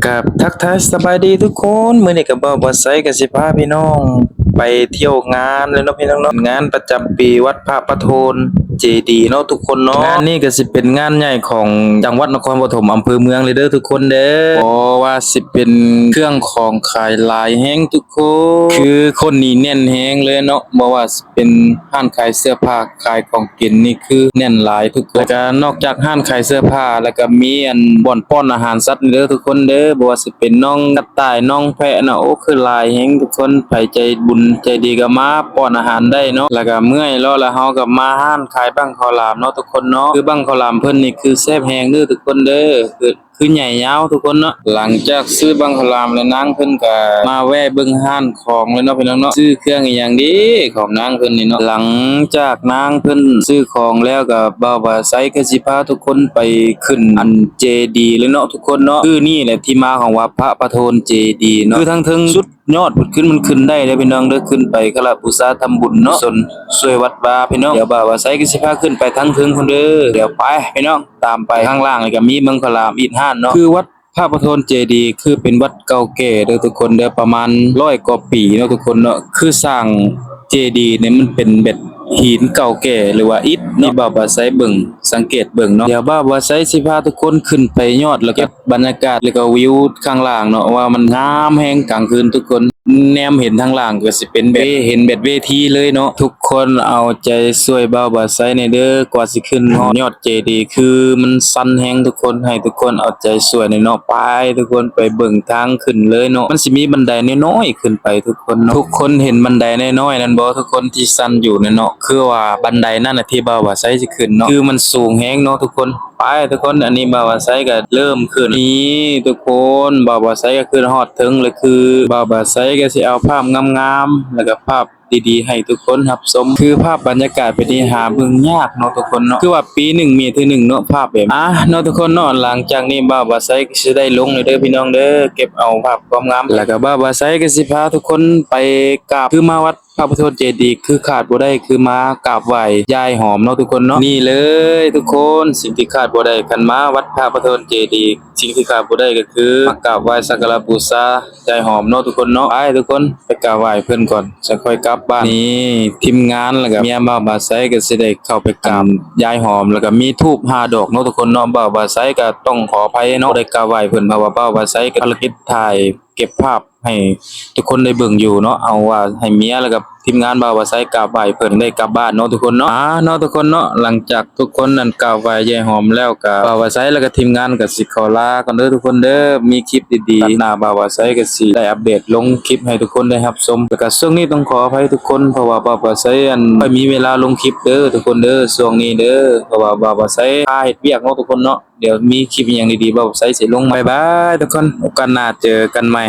กับทักทายสบายดีทุกคนมื้อนี้ก็บ่ไสก็สิพาพี่น้องไปเที่ยวงานเลยเนาะพี่น้องเนาะงานประจำปีวัดพระประโทนเจดีย์เนาะทุกคนเนาะงานนี้ก็สิเป็นงานใหญ่ของจังหวัดนครปฐมอำเภอเมืองเลยเด้อทุกคนเด้อเพราะว่าสิเป็นเครื่องของขายหลายแฮงทุกคนคือคนนี้แน่นแฮงเลยเนาะบ่ว่าสิเป็นร้านขายเสื้อผ้าขายของกินนี่คือแน่นหลายทุกคนแล้วก็นอกจากร้านขายเสื้อผ้าแล้วก็มีบ่อนป้อนอาหารสัตว์เด้อทุกคนเด้อบ่ว่าสิเป็นน้องกระต่ายน้องแพะเนาะโอ้คือหลายแฮงทุกคนไผใจบุญใจดีก็มาป้อนอาหารได้เนาะแล้วก็เมื่อยแล้วเฮาก็มาร้านขายบั้งข้าวหลามเนาะทุกคนเนาะคือบั้งข้าวหลามเพิ่นนี่คือแซ่บแฮงเด้อทุกคนเด้อคือใหญ่ยาวทุกคนเนาะหลังจากซื้อบังคลามแล้วนางเพิ่นก็มาแวะเบิ่งห้านของเลยเนาะพี่น้องเนาะซื้อเครื่องอีหยังดีของนางเพิ่นนี่เนาะหลังจากนางเพิ่นซื้อของแล้วก็บ่าวว่าไสก็สิพาทุกคนไปขึ้นอันเจดีย์เลยเนาะทุกคนเนาะคือนี่แหละที่มาของว่าพระประโทนเจดีย์เนาะคือทั้งถึงสุดยอดมันขึ้นได้เด้อพี่น้องเด้อขึ้นไปกราบบูชาทำบุญเนาะส่วนสวยวัดวาพี่น้องเดี๋ยวบ่าวว่าไสก็สิพาขึ้นไปทั้งถึงพุ่นเด้อเดี๋ยวไปพี่น้องตามไปข้างล่างนี่ก็มีบังคลามอีกห้านเนาะคือวัดพระประโทนเจดีย์คือเป็นวัดเก่าแก่เด้อทุกคนเด้อประมาณ100กว่าปีเนาะทุกคนเนาะคือสร้างเจดีย์เนี่ยมันเป็นแบบหินเก่าแก่หรือว่าอิฐเนาะบ่าวว่าไสเบิ่งสังเกตเบิ่งเนาะเดี๋ยวบ่าวว่าไสสิพาทุกคนขึ้นไปยอดแล้วก็บรรยากาศแล้วก็วิวข้างล่างเนาะว่ามันงามแฮงกลางคืนทุกคนแนมเห็นทางล่างก็สิเป็นแบบเห็นแบบเวทีเลยเนาะทุกคนเอาใจช่วยบ่าวว่าไสในเด้อกว่าสิขึ้นฮอดยอดเจดีย์คือมันสั่นแฮงทุกคนให้ทุกคนเอาใจช่วยในเนาะไปทุกคนไปเบิ่งทางขึ้นเลยเนาะมันสิมีบันไดน้อยๆขึ้นไปทุกคนเนาะทุกคนเห็นบันไดน้อยๆนั่นบ่ทุกคนที่สั่นอยู่นั่นเนาะคือว่าบันไดนั่นน่ะที่บ่าวว่าไสสิขึ้นเนาะคือมันสูงแฮงเนาะทุกคนไปทุกคนอันนี้บ่าวว่าไสก็เริ่มขึ้นนี่ทุกคนบ่าวว่าไสก็ขึ้นฮอดถึงเลยคือบ่าวว่าไสก็สิเอาภาพงามๆแล้วก็ภาพดีๆให้ทุกคนรับชมคือภาพบรรยากาศเป็นที่หาเบิ่งยากเนาะทุกคนเนาะคือว่าปีหนึ่งมีเทื่อหนึ่งเนาะภาพแบบเนาะทุกคนเนาะหลังจากนี้บ่าวว่าไสก็สิได้ลงเลยเด้อพี่น้องเด้อเก็บเอาภาพความงามแล้วก็บ่าวว่าไสก็สิพาทุกคนไปกราบคือมาวัดพระประโทนเจดีย์คือขาดบ่ได้คือมากราบไหว้ยายหอมเนาะทุกคนเนาะนี่เลยทุกคนสิ่งที่ขาดบ่ได้คันมาวัดพระประโทนเจดีย์สิ่งที่ขาดบ่ได้ก็คือมากราบไหว้สักการะบูชายายหอมเนาะทุกคนเนาะไปทุกคนไปกราบไหว้เพิ่นก่อนจะค่อยกลับบ้านนี่ทีมงานแล้วก็เมียบ่าวบาไซก็สิได้เข้าไปกราบยายหอมแล้วก็มีธูป5ดอกเนาะทุกคนเนาะบ่าวบาไซก็ต้องขออภัยเนาะได้กราบไหว้เพิ่นเพราะว่าบ่าวบาไซก็ภารกิจถ่ายเก็บภาพให้ทุกคนได้เบิ่งอยู่เนาะเอาว่าให้เมียแล้วก็ทีมงานบ่าวว่าไสกราบไหว้เพิ่นได้กลับบ้านเนาะทุกคนเนาะเนาะทุกคนเนาะหลังจากทุกคนนั้นกราบไหว้ยายหอมแล้วก็บ่าวว่าไสแล้วก็ทีมงานก็สิขอลาก่อนเด้อทุกคนเด้อมีคลิปดีๆหน้าบ่าวว่าไสก็สิได้อัปเดตลงคลิปให้ทุกคนได้รับชมแล้วก็ช่วงนี้ต้องขออภัยทุกคนเพราะว่าบ่าวว่าไสไม่มีเวลาลงคลิปเด้อทุกคนเด้อช่วงนี้เด้อเพราะว่าบ่าวว่าไสพาเฮ็ดเวียกเนาะทุกคนเนาะเดี๋ยวมีคลิปอย่างดีๆบ่าวว่าไสสิลงบ๊ายบายทุกคนโอกาสหน้าเจอกันใหม่